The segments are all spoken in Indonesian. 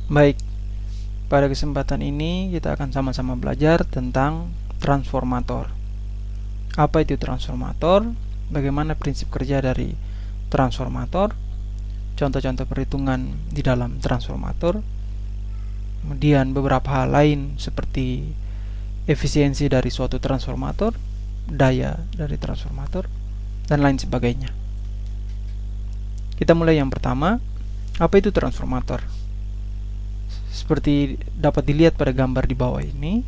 Baik, pada kesempatan ini kita akan sama-sama belajar tentang transformator. Apa itu transformator? Bagaimana prinsip kerja dari transformator? Contoh-contoh perhitungan di dalam transformator. Kemudian beberapa hal lain seperti efisiensi dari suatu transformator, daya dari transformator, dan lain sebagainya. Kita mulai yang pertama. Apa itu transformator? Seperti dapat dilihat pada gambar di bawah ini,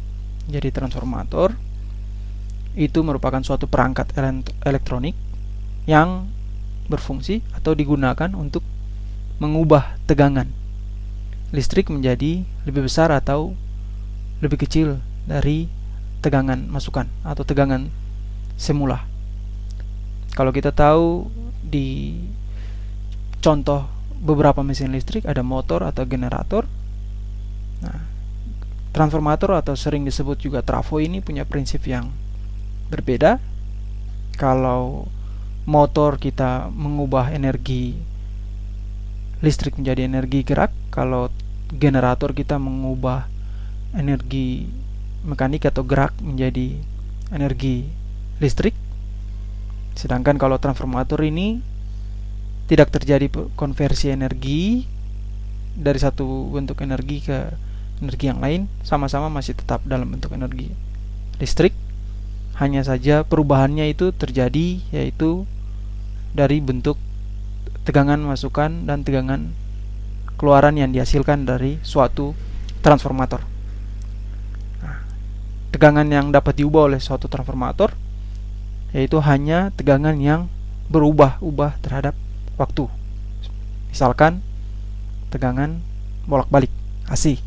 jadi transformator itu merupakan suatu perangkat elektronik yang berfungsi atau digunakan untuk mengubah tegangan listrik menjadi lebih besar atau lebih kecil dari tegangan masukan atau tegangan semula. Kalau kita tahu di contoh beberapa mesin listrik ada motor atau generator. Nah, transformator atau sering disebut juga trafo ini punya prinsip yang berbeda. Kalau motor kita mengubah energi listrik menjadi energi gerak, kalau generator kita mengubah energi mekanik atau gerak menjadi energi listrik. Sedangkan kalau transformator ini tidak terjadi konversi energi dari satu bentuk energi ke energi yang lain, sama-sama masih tetap dalam bentuk energi listrik. Hanya saja perubahannya itu terjadi yaitu dari bentuk tegangan masukan dan tegangan keluaran yang dihasilkan dari suatu transformator. Nah, tegangan yang dapat diubah oleh suatu transformator yaitu hanya tegangan yang berubah-ubah terhadap waktu. Misalkan tegangan bolak-balik AC.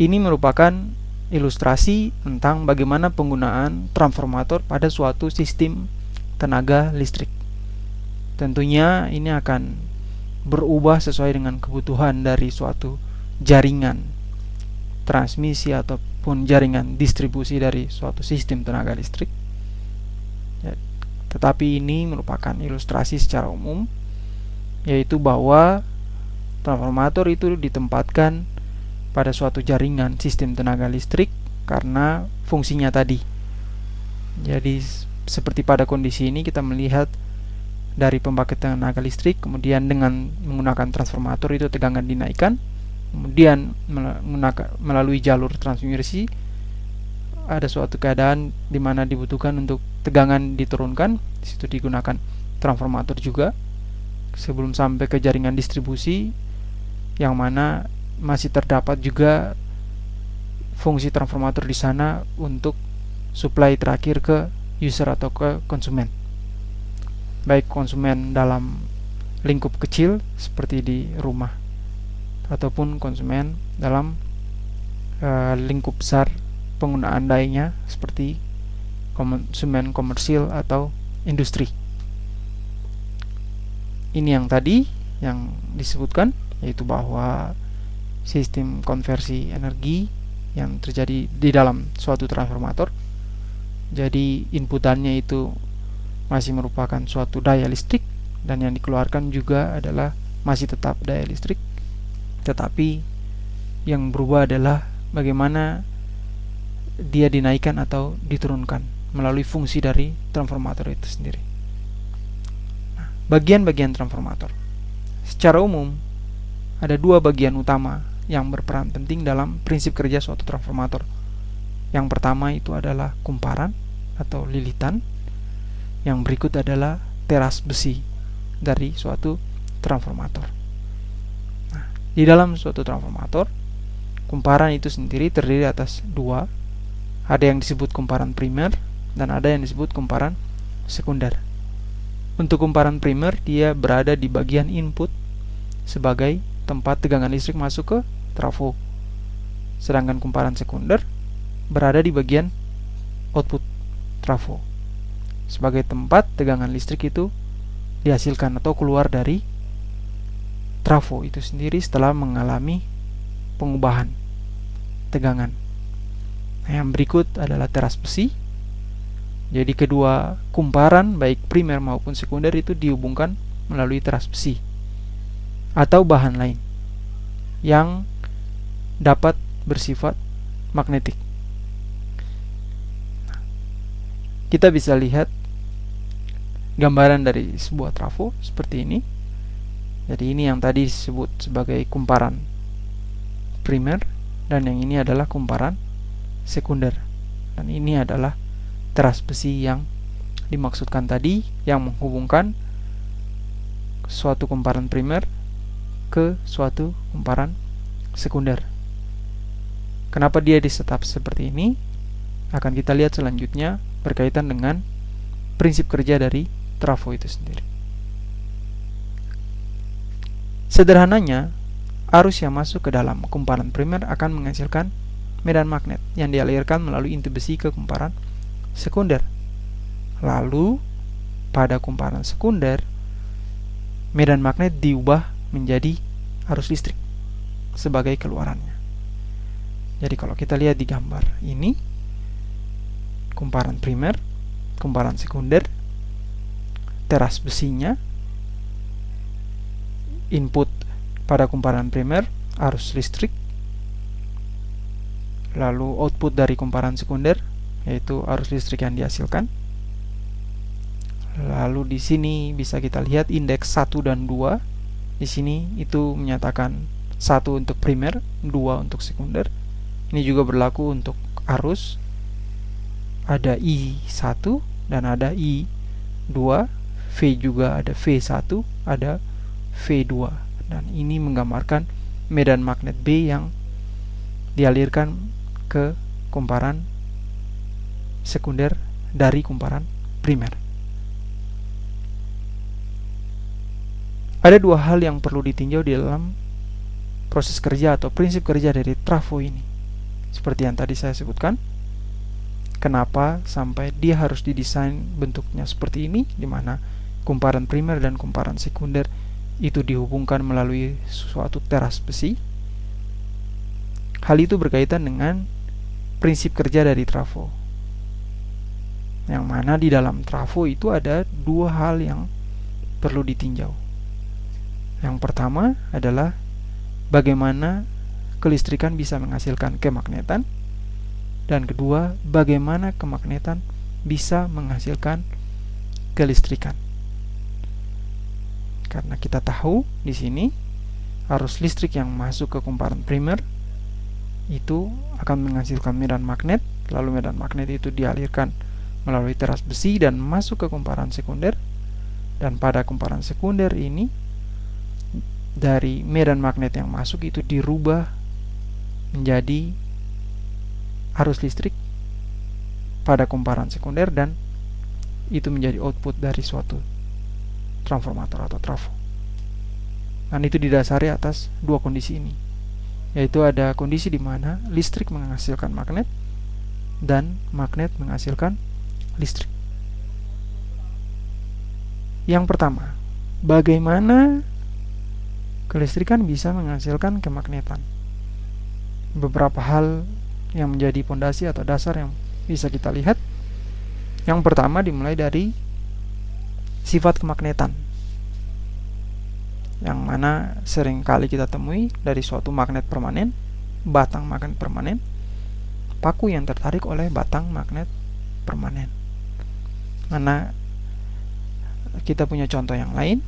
Ini merupakan ilustrasi tentang bagaimana penggunaan transformator pada suatu sistem tenaga listrik. Tentunya ini akan berubah sesuai dengan kebutuhan dari suatu jaringan transmisi ataupun jaringan distribusi dari suatu sistem tenaga listrik. Tetapi ini merupakan ilustrasi secara umum, yaitu bahwa transformator itu ditempatkan pada suatu jaringan sistem tenaga listrik karena fungsinya tadi. Jadi seperti pada kondisi ini kita melihat dari pembangkit tenaga listrik, kemudian dengan menggunakan transformator itu tegangan dinaikkan, kemudian melalui jalur transmisi ada suatu keadaan di mana dibutuhkan untuk tegangan diturunkan. Di situ digunakan transformator juga sebelum sampai ke jaringan distribusi yang mana masih terdapat juga fungsi transformator di sana untuk supply terakhir ke user atau ke konsumen. Baik konsumen dalam lingkup kecil seperti di rumah ataupun konsumen dalam lingkup besar penggunaan dayanya seperti konsumen komersil atau industri. Ini yang tadi yang disebutkan, yaitu bahwa sistem konversi energi yang terjadi di dalam suatu transformator. Jadi inputannya itu masih merupakan suatu daya listrik dan yang dikeluarkan juga adalah masih tetap daya listrik. Tetapi yang berubah adalah bagaimana dia dinaikkan atau diturunkan melalui fungsi dari transformator itu sendiri. Nah, bagian-bagian transformator. Secara umum ada dua bagian utama yang berperan penting dalam prinsip kerja suatu transformator. Yang pertama itu adalah kumparan atau lilitan. Yang berikut adalah teras besi dari suatu transformator. Nah, di dalam suatu transformator, kumparan itu sendiri terdiri atas dua. Ada yang disebut kumparan primer dan ada yang disebut kumparan sekunder. Untuk kumparan primer, dia berada di bagian input sebagai tempat tegangan listrik masuk ke trafo. Sedangkan kumparan sekunder berada di bagian output trafo sebagai tempat tegangan listrik itu dihasilkan atau keluar dari trafo itu sendiri setelah mengalami pengubahan tegangan. Nah, yang berikut adalah teras besi. Jadi kedua kumparan baik primer maupun sekunder itu dihubungkan melalui teras besi atau bahan lain. yang dapat bersifat magnetik. Kita bisa lihat gambaran dari sebuah trafo seperti ini. Jadi ini yang tadi disebut sebagai kumparan primer, dan yang ini adalah kumparan sekunder. Dan ini adalah teras besi yang dimaksudkan tadi, yang menghubungkan suatu kumparan primer ke suatu kumparan sekunder. Kenapa dia disetap seperti ini? Akan kita lihat selanjutnya berkaitan dengan prinsip kerja dari trafo itu sendiri. Sederhananya, arus yang masuk ke dalam kumparan primer akan menghasilkan medan magnet yang dialirkan melalui inti besi ke kumparan sekunder. Lalu, pada kumparan sekunder, medan magnet diubah menjadi arus listrik sebagai keluarannya. Jadi kalau kita lihat di gambar ini, kumparan primer, kumparan sekunder, teras besinya, input pada kumparan primer arus listrik, lalu output dari kumparan sekunder yaitu arus listrik yang dihasilkan. Lalu di sini bisa kita lihat indeks 1 dan 2. Di sini itu menyatakan 1 untuk primer, 2 untuk sekunder. Ini juga berlaku untuk arus. Ada I1 dan ada I2. V juga ada V1, ada V2, dan ini menggambarkan medan magnet B yang dialirkan ke kumparan sekunder dari kumparan primer. Ada dua hal yang perlu ditinjau di dalam proses kerja atau prinsip kerja dari trafo ini. Seperti yang tadi saya sebutkan, kenapa sampai dia harus didesain bentuknya seperti ini, di mana kumparan primer dan kumparan sekunder itu dihubungkan melalui suatu teras besi. Hal itu berkaitan dengan prinsip kerja dari trafo, yang mana di dalam trafo itu ada dua hal yang perlu ditinjau. Yang pertama adalah bagaimana kelistrikan bisa menghasilkan kemagnetan, dan kedua, bagaimana kemagnetan bisa menghasilkan kelistrikan. Karena kita tahu di sini arus listrik yang masuk ke kumparan primer itu akan menghasilkan medan magnet, lalu medan magnet itu dialirkan melalui teras besi dan masuk ke kumparan sekunder. Dan pada kumparan sekunder ini, dari medan magnet yang masuk itu dirubah menjadi arus listrik pada kumparan sekunder, dan itu menjadi output dari suatu transformator atau trafo. Dan itu didasari atas dua kondisi ini, yaitu ada kondisi di mana listrik menghasilkan magnet dan magnet menghasilkan listrik. Yang pertama, bagaimana kelistrikan bisa menghasilkan kemagnetan? Beberapa hal yang menjadi pondasi atau dasar yang bisa kita lihat. Yang pertama dimulai dari sifat kemagnetan, yang mana sering kali kita temui dari suatu magnet permanen, batang magnet permanen, paku yang tertarik oleh batang magnet permanen. Mana kita punya contoh yang lain,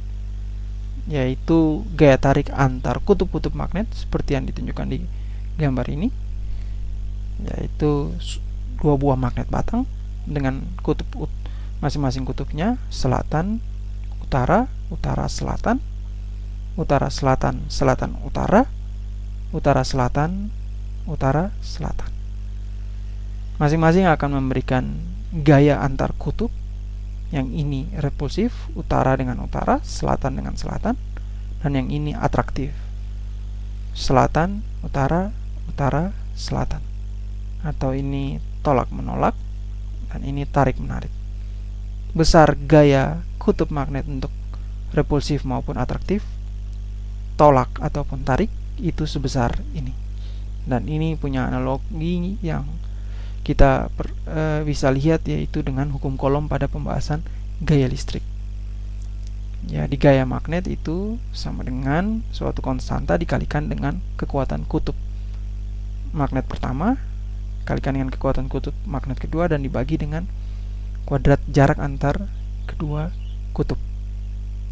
yaitu gaya tarik antar kutub-kutub magnet seperti yang ditunjukkan di gambar ini, yaitu dua buah magnet batang dengan kutub masing-masing kutubnya selatan, utara, utara, selatan, utara, selatan, selatan, utara, utara, selatan, utara, selatan. Masing-masing akan memberikan gaya antar kutub. Yang ini repulsif, utara dengan utara, selatan dengan selatan, dan yang ini atraktif, selatan, utara, utara, selatan. Atau ini tolak menolak, dan ini tarik menarik. Besar gaya kutub magnet untuk repulsif maupun atraktif, tolak ataupun tarik, itu sebesar ini. Dan ini punya analogi yang kita bisa lihat, yaitu dengan hukum Coulomb pada pembahasan gaya listrik. Jadi gaya magnet itu sama dengan suatu konstanta dikalikan dengan kekuatan kutub magnet pertama dikalikan dengan kekuatan kutub magnet kedua dan dibagi dengan kuadrat jarak antar kedua kutub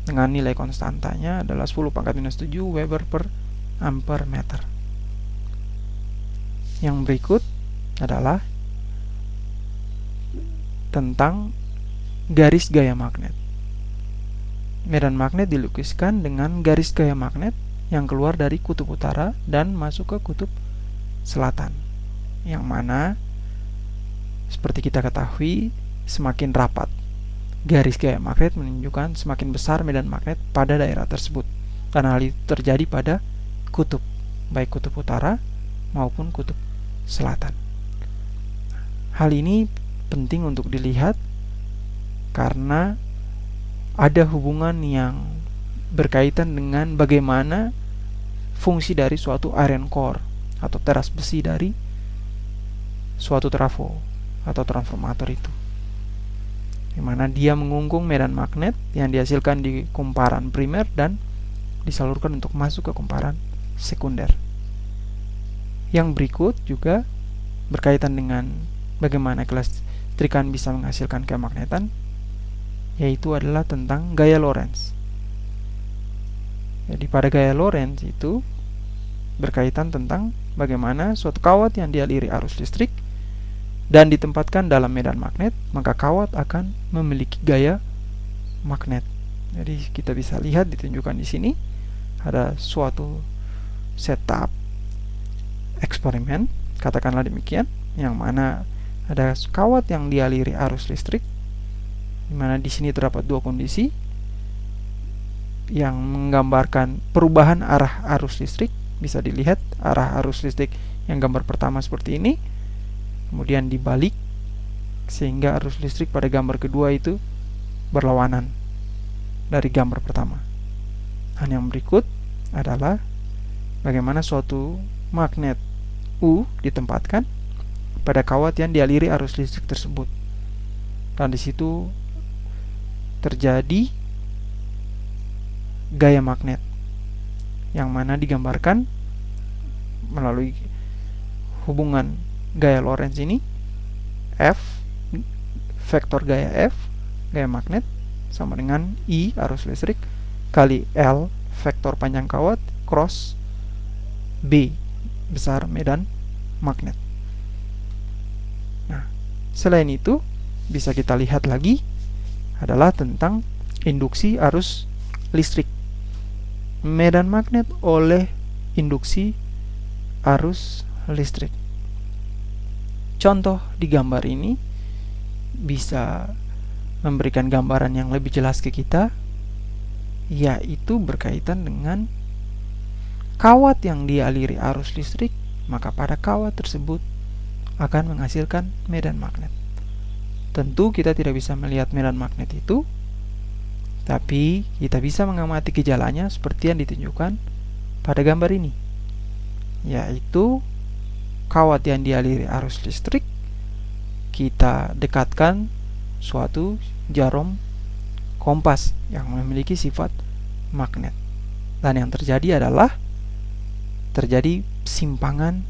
dengan nilai konstantanya adalah 10⁻⁷ Weber per ampere meter. Yang berikut adalah tentang garis gaya magnet. Medan magnet dilukiskan dengan garis gaya magnet yang keluar dari kutub utara dan masuk ke kutub selatan, yang mana seperti kita ketahui semakin rapat garis gaya magnet menunjukkan semakin besar medan magnet pada daerah tersebut, karena hal itu terjadi pada kutub, baik kutub utara maupun kutub selatan. Hal ini penting untuk dilihat karena ada hubungan yang berkaitan dengan bagaimana fungsi dari suatu iron core atau teras besi dari suatu trafo atau transformator itu, dimana dia mengungkung medan magnet yang dihasilkan di kumparan primer dan disalurkan untuk masuk ke kumparan sekunder. Yang berikut juga berkaitan dengan bagaimana kelistrikan bisa menghasilkan kemagnetan, yaitu adalah tentang gaya Lorentz. Jadi pada gaya Lorentz itu berkaitan tentang bagaimana suatu kawat yang dialiri arus listrik dan ditempatkan dalam medan magnet, maka kawat akan memiliki gaya magnet. Jadi kita bisa lihat ditunjukkan di sini ada suatu setup eksperimen, katakanlah demikian, yang mana ada kawat yang dialiri arus listrik, di mana di sini terdapat dua kondisi yang menggambarkan perubahan arah arus listrik. Bisa dilihat arah arus listrik yang gambar pertama seperti ini, kemudian dibalik sehingga arus listrik pada gambar kedua itu berlawanan dari gambar pertama. Dan yang berikut adalah bagaimana suatu magnet U ditempatkan pada kawat yang dialiri arus listrik tersebut, dan di situ terjadi gaya magnet yang mana digambarkan melalui hubungan gaya Lorentz ini. F, vektor gaya F, gaya magnet, sama dengan I, arus listrik, kali L, vektor panjang kawat, cross B, besar medan magnet. Nah, selain itu bisa kita lihat lagi adalah tentang induksi arus listrik. Medan magnet oleh induksi arus listrik. Contoh di gambar ini bisa memberikan gambaran yang lebih jelas ke kita, yaitu berkaitan dengan kawat yang dialiri arus listrik, maka pada kawat tersebut akan menghasilkan medan magnet. Tentu kita tidak bisa melihat medan magnet itu, tapi kita bisa mengamati gejalanya seperti yang ditunjukkan pada gambar ini, yaitu kawat yang dialiri arus listrik, kita dekatkan suatu jarum kompas yang memiliki sifat magnet, dan yang terjadi adalah terjadi simpangan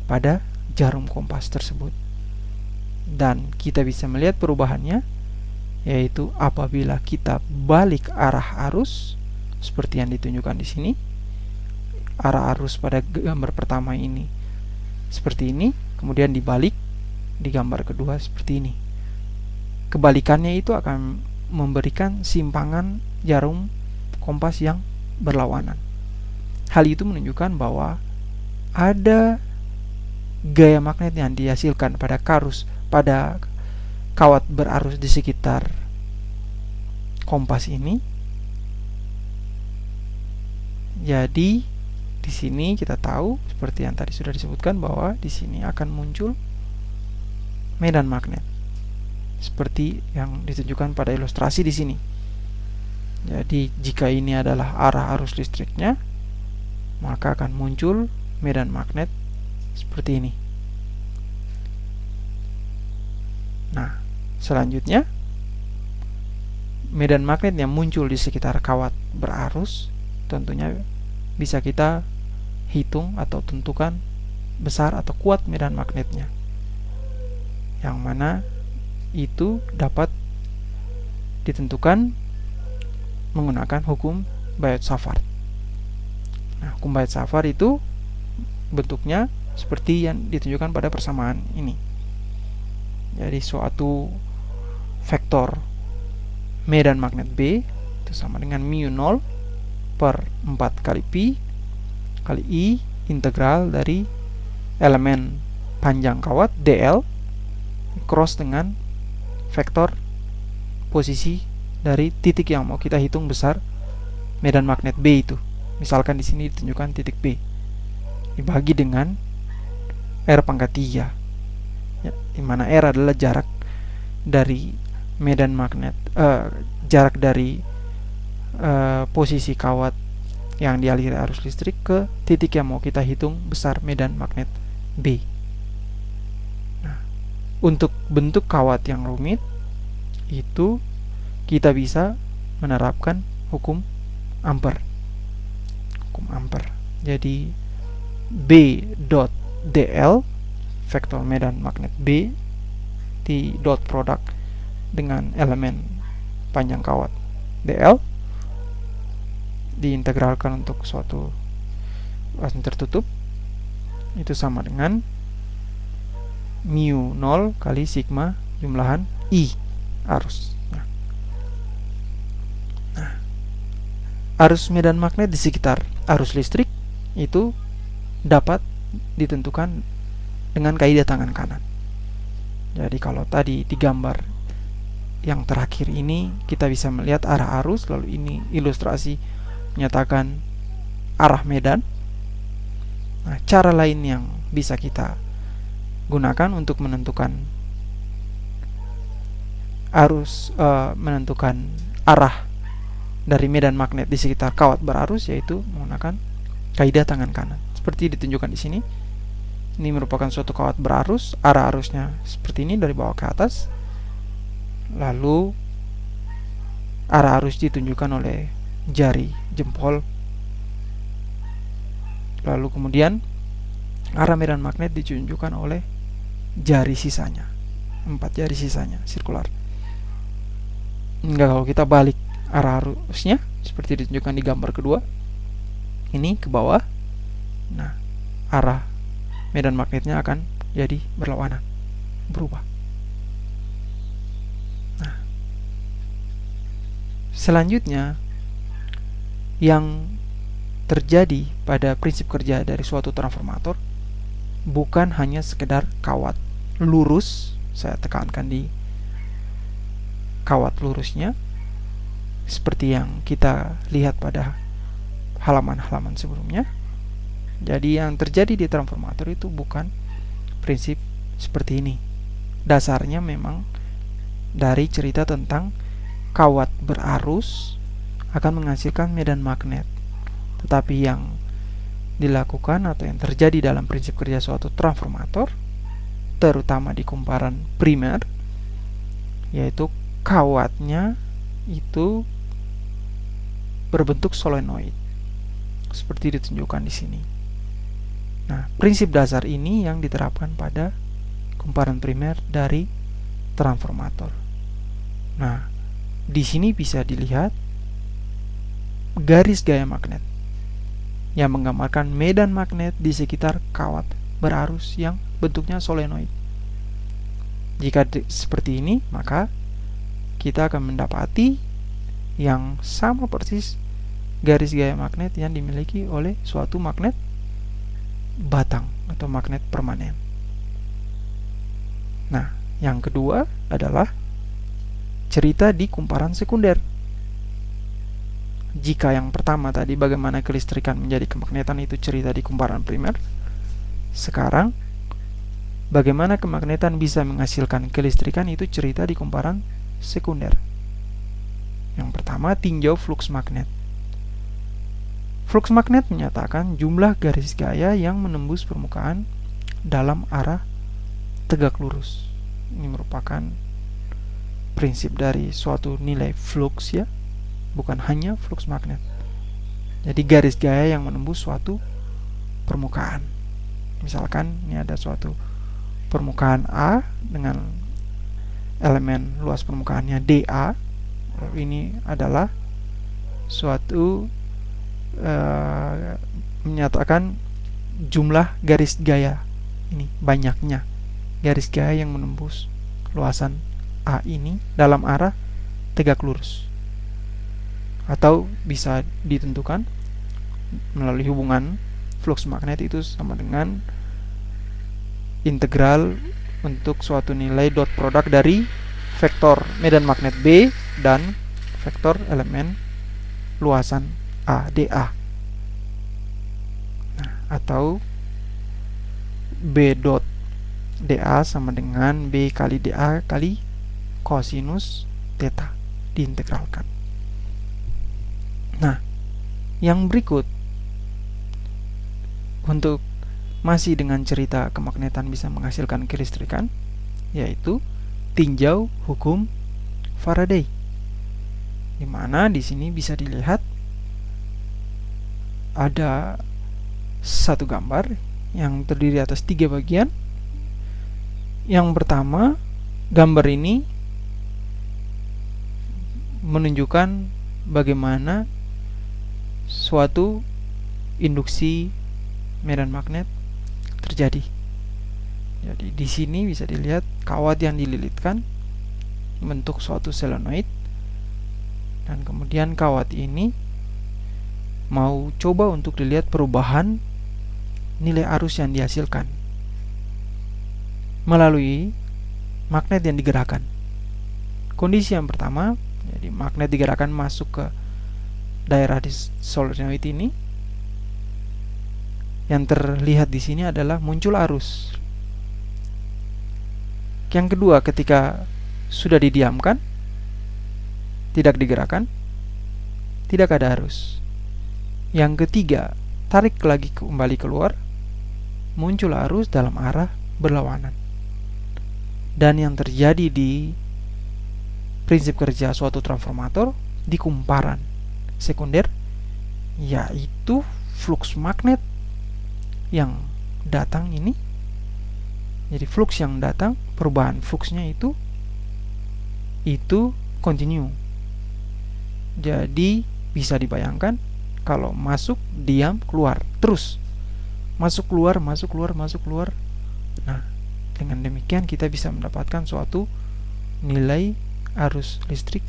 pada jarum kompas tersebut, dan kita bisa melihat perubahannya, yaitu apabila kita balik arah arus seperti yang ditunjukkan di sini. Arah arus pada gambar pertama ini seperti ini, kemudian dibalik di gambar kedua seperti ini. Kebalikannya itu akan memberikan simpangan jarum kompas yang berlawanan. Hal itu menunjukkan bahwa ada gaya magnet yang dihasilkan pada kawat berarus di sekitar kompas ini. Jadi di sini kita tahu seperti yang tadi sudah disebutkan bahwa di sini akan muncul medan magnet seperti yang ditunjukkan pada ilustrasi di sini. Jadi jika ini adalah arah arus listriknya, maka akan muncul medan magnet seperti ini. Nah, selanjutnya medan magnet yang muncul di sekitar kawat berarus, tentunya bisa kita hitung atau tentukan besar atau kuat medan magnetnya, yang mana itu dapat ditentukan menggunakan hukum Biot-Savart. Nah, hukum Biot-Savart itu bentuknya seperti yang ditunjukkan pada persamaan ini. Jadi suatu vektor medan magnet B itu sama dengan mu0 per 4 kali pi kali I integral dari elemen panjang kawat dl cross dengan vektor posisi dari titik yang mau kita hitung besar medan magnet B itu. Misalkan di sini ditunjukkan titik B dibagi dengan R pangkat 3, ya, di mana R adalah jarak dari medan magnet, jarak dari posisi kawat yang dialiri arus listrik ke titik yang mau kita hitung besar medan magnet B. Nah, untuk bentuk kawat yang rumit itu kita bisa menerapkan hukum Ampere. Hukum Ampere. Jadi B dot dl vektor medan magnet B di dot produk dengan elemen panjang kawat dl diintegralkan untuk suatu langsung tertutup itu sama dengan mu 0 kali sigma jumlahan I arus. Nah, arus medan magnet di sekitar arus listrik itu dapat ditentukan dengan kaidah tangan kanan. Jadi kalau tadi di gambar yang terakhir ini kita bisa melihat arah arus, lalu ini ilustrasi menyatakan arah medan. Nah, cara lain yang bisa kita gunakan untuk menentukan menentukan arah dari medan magnet di sekitar kawat berarus yaitu menggunakan kaidah tangan kanan. Seperti ditunjukkan di sini. Ini merupakan suatu kawat berarus, arah arusnya seperti ini dari bawah ke atas. Lalu arah arus ditunjukkan oleh jari jempol. Lalu kemudian arah medan magnet ditunjukkan oleh jari sisanya, 4 jari sisanya sirkular. Enggak, kalau kita balik arah arusnya seperti ditunjukkan di gambar kedua, ini ke bawah. Nah, arah medan magnetnya akan jadi berlawanan, berubah. Nah, selanjutnya yang terjadi pada prinsip kerja dari suatu transformator bukan hanya sekedar kawat lurus, saya tekankan di kawat lurusnya seperti yang kita lihat pada halaman-halaman sebelumnya. Jadi yang terjadi di transformator itu bukan prinsip seperti ini. Dasarnya memang dari cerita tentang kawat berarus akan menghasilkan medan magnet. Tetapi yang dilakukan atau yang terjadi dalam prinsip kerja suatu transformator, terutama di kumparan primer, yaitu kawatnya itu berbentuk solenoid seperti ditunjukkan di sini. Nah, prinsip dasar ini yang diterapkan pada kumparan primer dari transformator. Nah, di sini bisa dilihat garis gaya magnet yang menggambarkan medan magnet di sekitar kawat berarus yang bentuknya solenoid. Jika seperti ini, maka kita akan mendapati yang sama persis garis gaya magnet yang dimiliki oleh suatu magnet batang atau magnet permanen. Nah, yang kedua adalah cerita di kumparan sekunder. Jika yang pertama tadi bagaimana kelistrikan menjadi kemagnetan itu cerita di kumparan primer, sekarang bagaimana kemagnetan bisa menghasilkan kelistrikan itu cerita di kumparan sekunder. Yang pertama, tinjau fluks magnet. Fluks magnet menyatakan jumlah garis gaya yang menembus permukaan dalam arah tegak lurus. Ini merupakan prinsip dari suatu nilai flux ya, bukan hanya flux magnet. Jadi garis gaya yang menembus suatu permukaan. Misalkan ini ada suatu permukaan A dengan elemen luas permukaannya dA. Ini adalah suatu menyatakan jumlah garis gaya, ini banyaknya garis gaya yang menembus luasan A ini dalam arah tegak lurus, atau bisa ditentukan melalui hubungan flux magnet itu sama dengan integral untuk suatu nilai dot produk dari vektor medan magnet B dan vektor elemen luasan A dA. Nah, atau B dot dA sama dengan B kali dA kali kosinus theta diintegralkan. Nah, yang berikut untuk masih dengan cerita kemagnetan bisa menghasilkan kelistrikan, yaitu tinjau hukum Faraday, di mana di sini bisa dilihat ada satu gambar yang terdiri atas 3 bagian. Yang pertama, gambar ini menunjukkan bagaimana suatu induksi medan magnet terjadi. Jadi di sini bisa dilihat kawat yang dililitkan bentuk suatu solenoid, dan kemudian kawat ini mau coba untuk dilihat perubahan nilai arus yang dihasilkan melalui magnet yang digerakkan. Kondisi yang pertama, jadi magnet digerakkan masuk ke daerah di solenoid ini. Yang terlihat di sini adalah muncul arus. Yang kedua, ketika sudah didiamkan, tidak digerakkan, tidak ada arus. Yang ketiga, tarik lagi kembali keluar, muncul arus dalam arah berlawanan. Dan yang terjadi di prinsip kerja suatu transformator di kumparan sekunder, yaitu flux magnet yang datang ini. Jadi flux yang datang, perubahan fluxnya itu continue. Jadi bisa dibayangkan kalau masuk, diam, keluar, terus masuk keluar, masuk keluar, masuk keluar. Nah, dengan demikian kita bisa mendapatkan suatu nilai arus listrik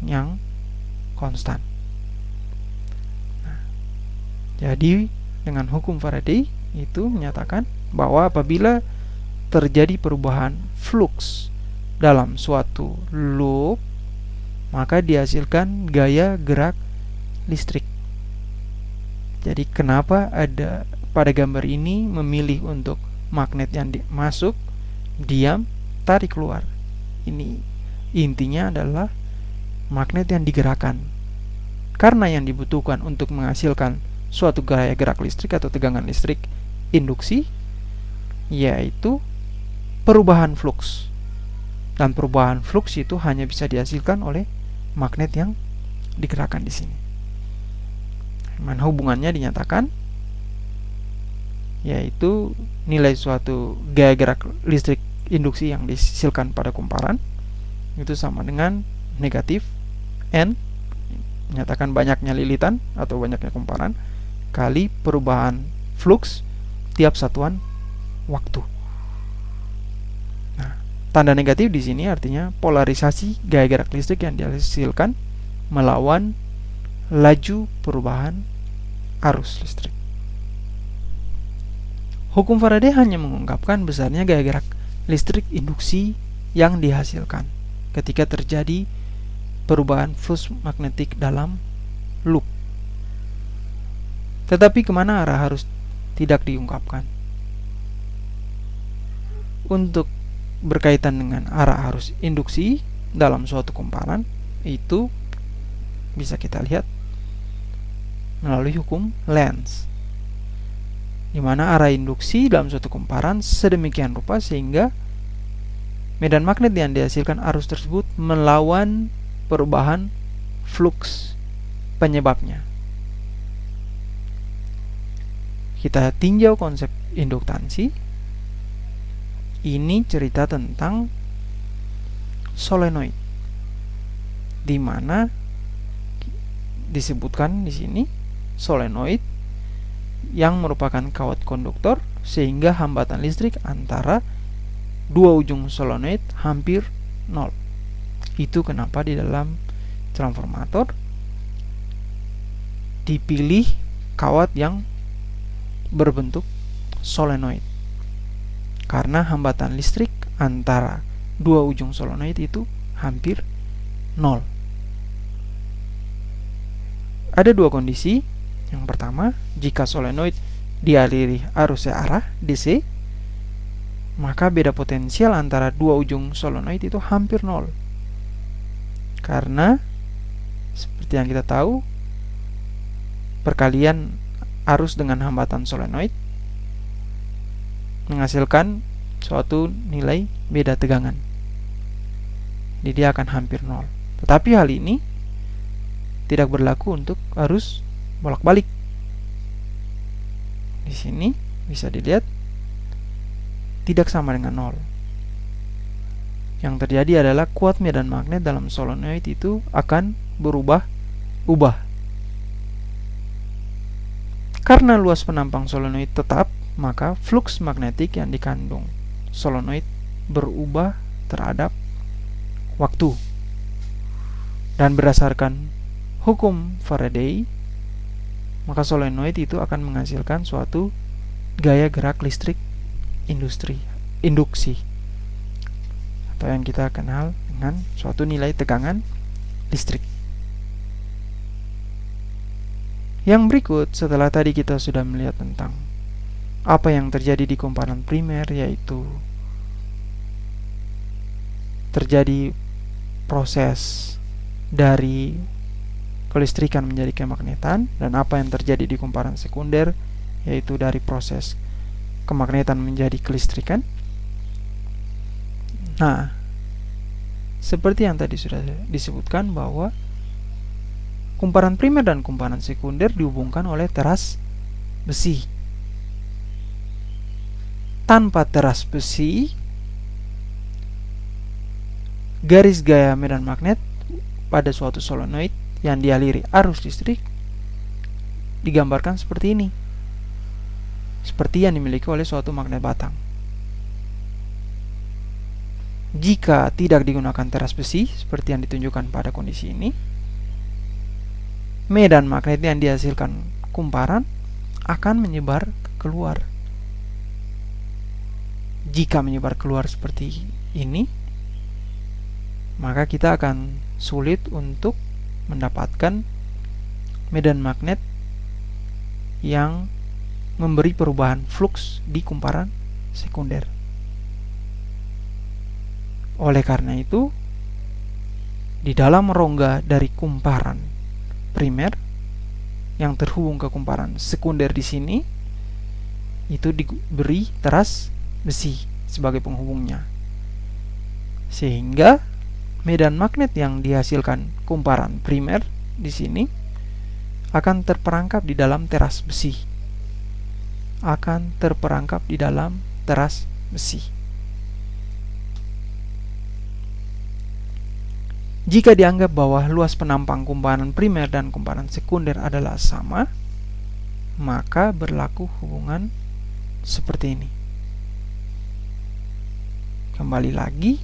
yang konstan. Nah, jadi dengan hukum Faraday itu menyatakan bahwa apabila terjadi perubahan flux dalam suatu loop, maka dihasilkan gaya gerak listrik. Jadi kenapa ada pada gambar ini memilih untuk magnet yang masuk, diam, tarik keluar? Ini intinya adalah magnet yang digerakkan. Karena yang dibutuhkan untuk menghasilkan suatu gaya gerak listrik atau tegangan listrik induksi, yaitu perubahan flux. Dan perubahan flux itu hanya bisa dihasilkan oleh magnet yang digerakkan di sini. Mana hubungannya dinyatakan, yaitu nilai suatu gaya gerak listrik induksi yang dihasilkan pada kumparan itu sama dengan negatif N, menyatakan banyaknya lilitan atau banyaknya kumparan, kali perubahan flux tiap satuan waktu. Nah, tanda negatif di sini artinya polarisasi gaya gerak listrik yang dihasilkan melawan laju perubahan arus listrik. Hukum Faraday hanya mengungkapkan besarnya gaya gerak listrik induksi yang dihasilkan ketika terjadi perubahan flux magnetik dalam loop. Tetapi kemana arah arus tidak diungkapkan. Untuk berkaitan dengan arah arus induksi dalam suatu kumparan, itu bisa kita lihat melalui hukum Lenz, di mana arah induksi dalam suatu kumparan sedemikian rupa sehingga medan magnet yang dihasilkan arus tersebut melawan perubahan flux penyebabnya. Kita tinjau konsep induktansi. Ini cerita tentang solenoid, di mana disebutkan di sini solenoid yang merupakan kawat konduktor, sehingga hambatan listrik antara dua ujung solenoid hampir nol. Itu kenapa di dalam transformator dipilih kawat yang berbentuk solenoid, karena hambatan listrik antara dua ujung solenoid itu hampir nol. Ada dua kondisi. Yang pertama, jika solenoid dialiri arus searah DC, maka beda potensial antara dua ujung solenoid itu hampir nol. Karena seperti yang kita tahu, perkalian arus dengan hambatan solenoid menghasilkan suatu nilai beda tegangan. Jadi dia akan hampir nol. Tetapi hal ini tidak berlaku untuk arus bolak-balik. Di sini bisa dilihat tidak sama dengan nol. Yang terjadi adalah kuat medan magnet dalam solenoid itu akan berubah-ubah. Karena luas penampang solenoid tetap, maka flux magnetik yang dikandung solenoid berubah terhadap waktu. Dan berdasarkan hukum Faraday, maka solenoid itu akan menghasilkan suatu gaya gerak listrik induksi, atau yang kita kenal dengan suatu nilai tegangan listrik. Yang berikut, setelah tadi kita sudah melihat tentang apa yang terjadi di kumparan primer, yaitu terjadi proses dari kelistrikan menjadi kemagnetan, dan apa yang terjadi di kumparan sekunder, yaitu dari proses kemagnetan menjadi kelistrikan. Nah, seperti yang tadi sudah disebutkan bahwa kumparan primer dan kumparan sekunder dihubungkan oleh teras besi. Tanpa teras besi, garis gaya medan magnet pada suatu solenoid yang dialiri arus listrik digambarkan seperti ini, seperti yang dimiliki oleh suatu magnet batang. Jika tidak digunakan teras besi seperti yang ditunjukkan pada kondisi ini, medan magnet yang dihasilkan kumparan akan menyebar keluar. Jika menyebar keluar seperti ini, maka kita akan sulit untuk mendapatkan medan magnet yang memberi perubahan flux di kumparan sekunder. Oleh karena itu, di dalam rongga dari kumparan primer yang terhubung ke kumparan sekunder di sini, itu diberi teras besi sebagai penghubungnya, sehingga medan magnet yang dihasilkan kumparan primer di sini akan terperangkap di dalam teras besi. Jika dianggap bahwa luas penampang kumparan primer dan kumparan sekunder adalah sama, maka berlaku hubungan seperti ini. Kembali lagi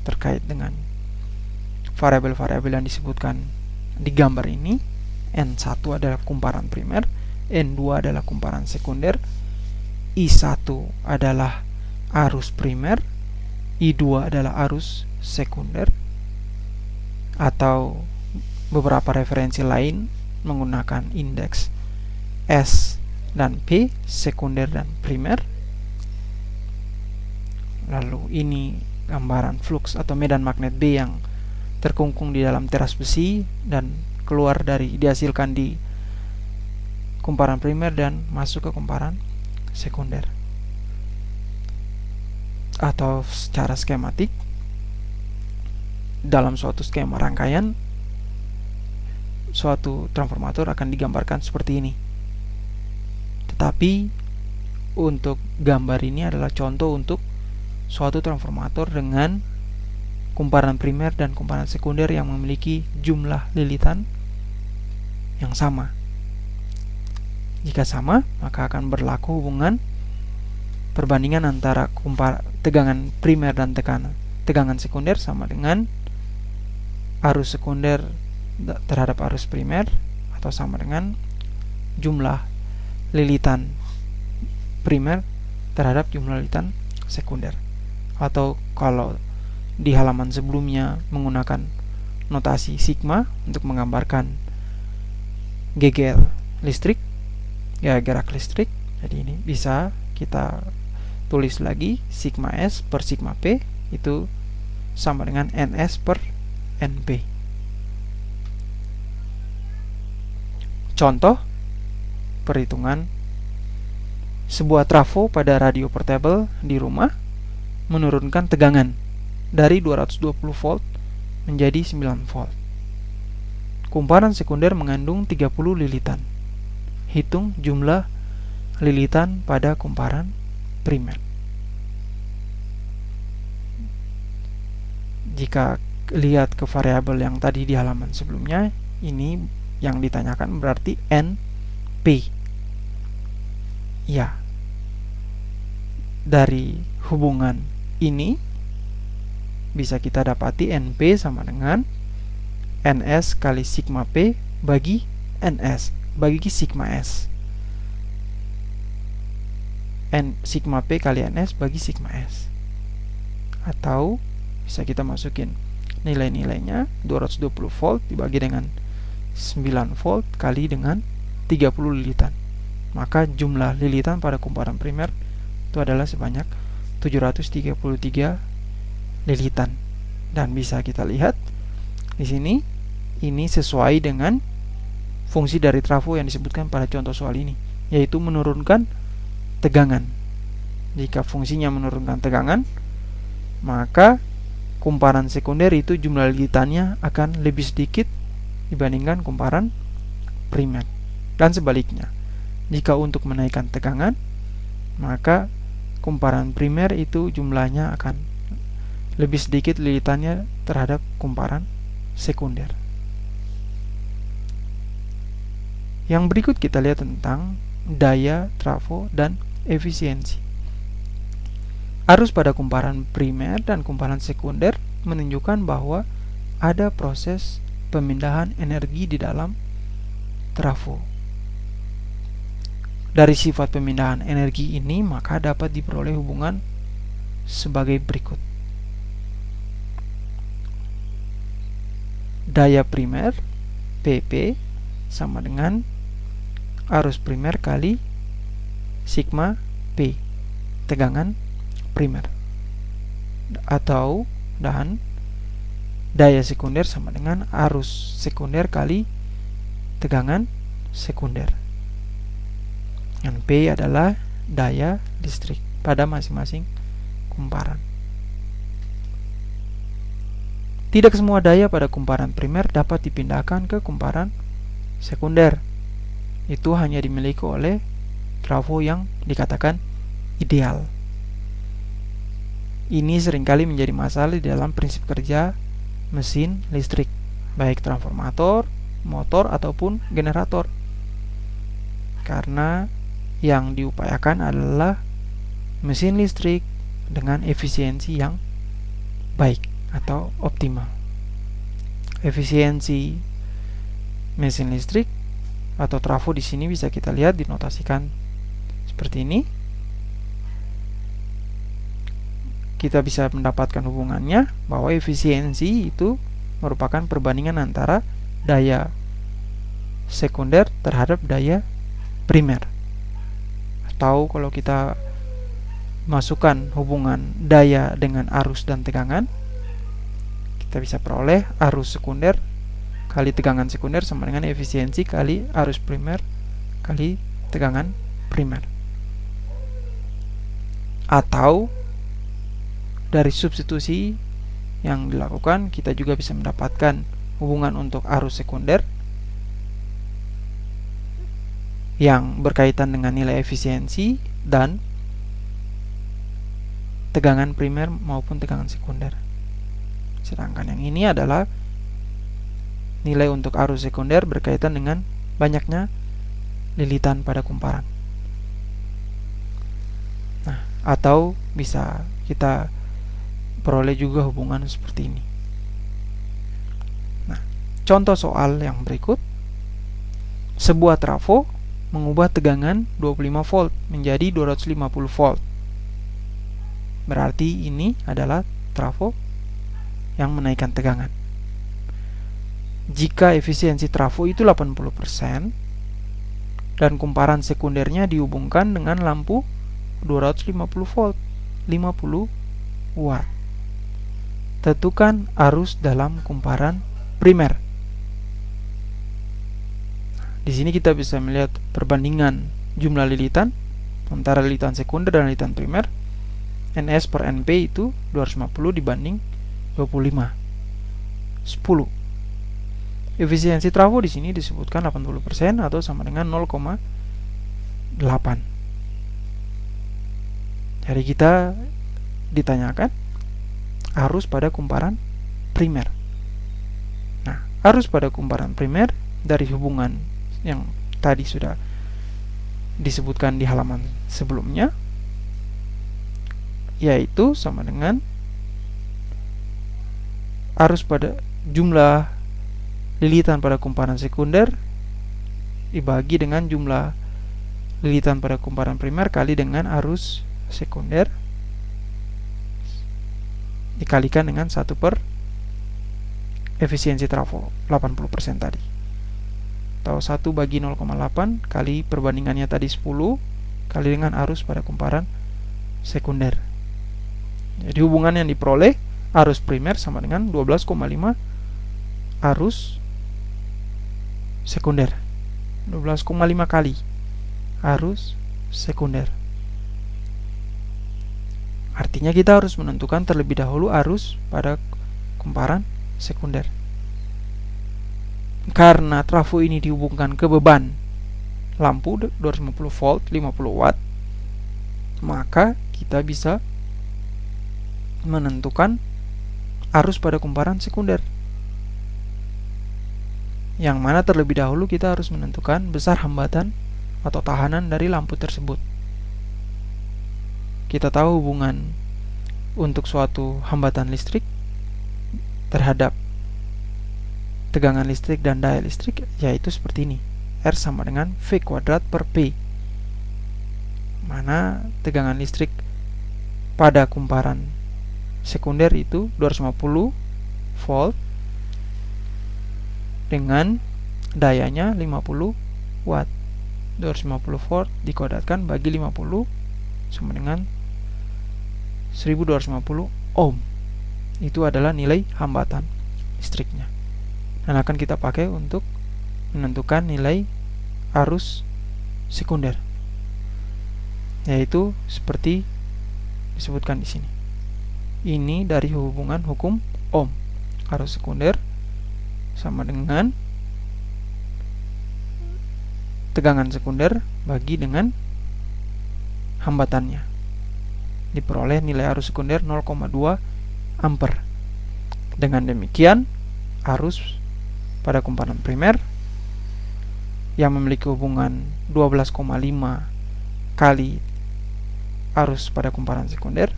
terkait dengan variabel-variabel yang disebutkan di gambar ini. N1 adalah kumparan primer, N2 adalah kumparan sekunder, I1 adalah arus primer, I2 adalah arus sekunder, atau beberapa referensi lain menggunakan indeks S dan P, sekunder dan primer. Lalu ini gambaran flux atau medan magnet B yang terkungkung di dalam teras besi dan dihasilkan di kumparan primer dan masuk ke kumparan sekunder. atau secara skematik dalam suatu skema rangkaian suatu transformator akan digambarkan seperti ini. Tetapi untuk gambar ini adalah contoh untuk suatu transformator dengan kumparan primer dan kumparan sekunder yang memiliki jumlah lilitan yang sama. Jika sama, maka akan berlaku hubungan perbandingan antara tegangan primer dan tegangan sekunder sama dengan arus sekunder terhadap arus primer, atau sama dengan jumlah lilitan primer terhadap jumlah lilitan sekunder. Atau kalau di halaman sebelumnya menggunakan notasi sigma untuk menggambarkan GGL listrik, ya gerak listrik. Jadi ini bisa kita tulis lagi sigma S per sigma P itu sama dengan NS per NP. Contoh perhitungan sebuah trafo pada radio portable di rumah menurunkan tegangan dari 220 volt menjadi 9 volt. Kumparan sekunder mengandung 30 lilitan. Hitung jumlah lilitan pada kumparan primer. Jika lihat ke variabel yang tadi di halaman sebelumnya, ini yang ditanyakan berarti NP. Ya, dari hubungan ini bisa kita dapati NP sama dengan NS kali sigma P bagi NS bagi sigma S. Sigma P kali NS bagi sigma S. Atau bisa kita masukin nilai-nilainya 220 volt dibagi dengan 9 volt kali dengan 30 lilitan. Maka jumlah lilitan pada kumparan primer itu adalah sebanyak 733 lilitan. Dan bisa kita lihat di sini ini sesuai dengan fungsi dari trafo yang disebutkan pada contoh soal ini, yaitu menurunkan tegangan. Jika fungsinya menurunkan tegangan, maka kumparan sekunder itu jumlah lilitannya akan lebih sedikit dibandingkan kumparan primer. Dan sebaliknya, jika untuk menaikkan tegangan, maka kumparan primer itu jumlahnya akan lebih sedikit lilitannya terhadap kumparan sekunder. Yang berikut kita lihat tentang daya trafo dan efisiensi. Arus pada kumparan primer dan kumparan sekunder menunjukkan bahwa ada proses pemindahan energi di dalam trafo. Dari sifat pemindahan energi ini, maka dapat diperoleh hubungan sebagai berikut. Daya primer PP sama dengan arus primer kali sigma P, tegangan primer. Dan daya sekunder sama dengan arus sekunder kali tegangan sekunder. Dan P adalah daya listrik pada masing-masing kumparan. Tidak semua daya pada kumparan primer dapat dipindahkan ke kumparan sekunder. Itu hanya dimiliki oleh trafo yang dikatakan ideal. Ini seringkali menjadi masalah di dalam prinsip kerja mesin listrik, baik transformator, motor, ataupun generator. Karena yang diupayakan adalah mesin listrik dengan efisiensi yang baik atau optimal. Efisiensi mesin listrik atau trafo di sini bisa kita lihat dinotasikan seperti ini. Kita bisa mendapatkan hubungannya bahwa efisiensi itu merupakan perbandingan antara daya sekunder terhadap daya primer. Atau kalau kita masukkan hubungan daya dengan arus dan tegangan, kita bisa peroleh arus sekunder kali tegangan sekunder sama dengan efisiensi kali arus primer kali tegangan primer. Atau dari substitusi yang dilakukan, kita juga bisa mendapatkan hubungan untuk arus sekunder yang berkaitan dengan nilai efisiensi dan tegangan primer maupun tegangan sekunder. Sedangkan yang ini adalah nilai untuk arus sekunder berkaitan dengan banyaknya lilitan pada kumparan. Nah, atau bisa kita peroleh juga hubungan seperti ini. Nah, contoh soal yang berikut. Sebuah trafo mengubah tegangan 25 volt menjadi 250 volt. Berarti ini adalah trafo yang menaikkan tegangan. Jika efisiensi trafo itu 80% dan kumparan sekundernya dihubungkan dengan lampu 250 volt 50 watt. Tentukan arus dalam kumparan primer. Di sini kita bisa melihat perbandingan jumlah lilitan antara lilitan sekunder dan lilitan primer. NS per NP itu 250 dibanding 25. 10. Efisiensi trafo di sini disebutkan 80% atau sama dengan 0,8. Jadi kita ditanyakan arus pada kumparan primer. Nah, arus pada kumparan primer dari hubungan yang tadi sudah disebutkan di halaman sebelumnya, yaitu sama dengan arus pada jumlah lilitan pada kumparan sekunder dibagi dengan jumlah lilitan pada kumparan primer kali dengan arus sekunder dikalikan dengan 1 per efisiensi trafo 80% tadi, atau 1 bagi 0,8 kali perbandingannya tadi 10 kali dengan arus pada kumparan sekunder. Jadi hubungan yang diperoleh arus primer sama dengan 12,5 arus sekunder, 12,5 kali arus sekunder. Artinya kita harus menentukan terlebih dahulu arus pada kumparan sekunder. Karena trafo ini dihubungkan ke beban lampu 250 volt 50 watt, maka kita bisa menentukan arus pada kumparan sekunder, yang mana terlebih dahulu kita harus menentukan besar hambatan atau tahanan dari lampu tersebut. Kita tahu hubungan untuk suatu hambatan listrik terhadap tegangan listrik dan daya listrik, yaitu seperti ini. R sama dengan V kuadrat per P, mana tegangan listrik pada kumparan sekunder itu 250 volt dengan dayanya 50 watt. 250 volt dikuadratkan bagi 50 sama dengan 1250 ohm. Itu adalah nilai hambatan listriknya, dan akan kita pakai untuk menentukan nilai arus sekunder, yaitu seperti disebutkan di sini. Ini dari hubungan hukum Ohm. Arus sekunder sama dengan tegangan sekunder bagi dengan hambatannya. Diperoleh nilai arus sekunder 0,2 ampere. Dengan demikian, arus pada kumparan primer yang memiliki hubungan 12,5 kali arus pada kumparan sekunder,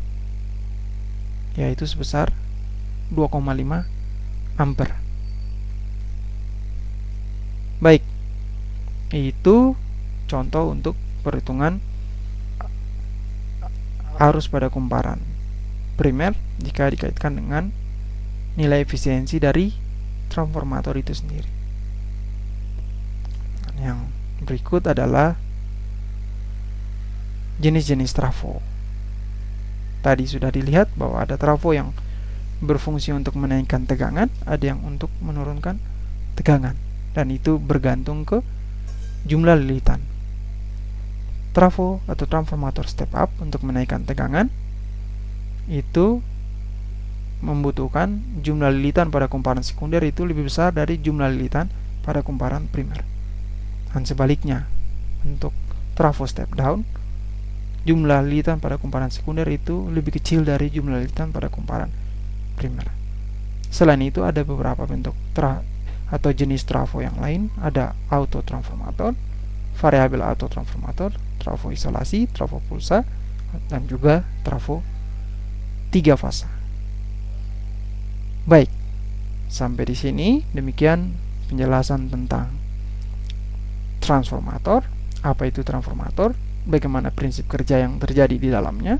yaitu sebesar 2,5 ampere. Baik, itu contoh untuk perhitungan arus pada kumparan primer jika dikaitkan dengan nilai efisiensi dari transformator itu sendiri. Yang berikut adalah jenis-jenis trafo. Tadi sudah dilihat bahwa ada trafo yang berfungsi untuk menaikkan tegangan, ada yang untuk menurunkan tegangan, dan itu bergantung ke jumlah lilitan. Trafo atau transformator step up untuk menaikkan tegangan itu membutuhkan jumlah lilitan pada kumparan sekunder itu lebih besar dari jumlah lilitan pada kumparan primer. Dan sebaliknya, untuk trafo step down, jumlah lilitan pada kumparan sekunder itu lebih kecil dari jumlah lilitan pada kumparan primer. Selain itu ada beberapa bentuk atau jenis trafo yang lain. Ada auto transformator, variabel auto transformator, trafo isolasi, trafo pulsa, dan juga trafo 3 fasa. Baik, sampai di sini demikian penjelasan tentang transformator, apa itu transformator, bagaimana prinsip kerja yang terjadi di dalamnya,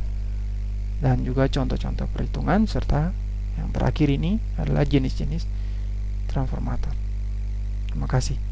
dan juga contoh-contoh perhitungan, serta yang terakhir ini adalah jenis-jenis transformator. Terima kasih.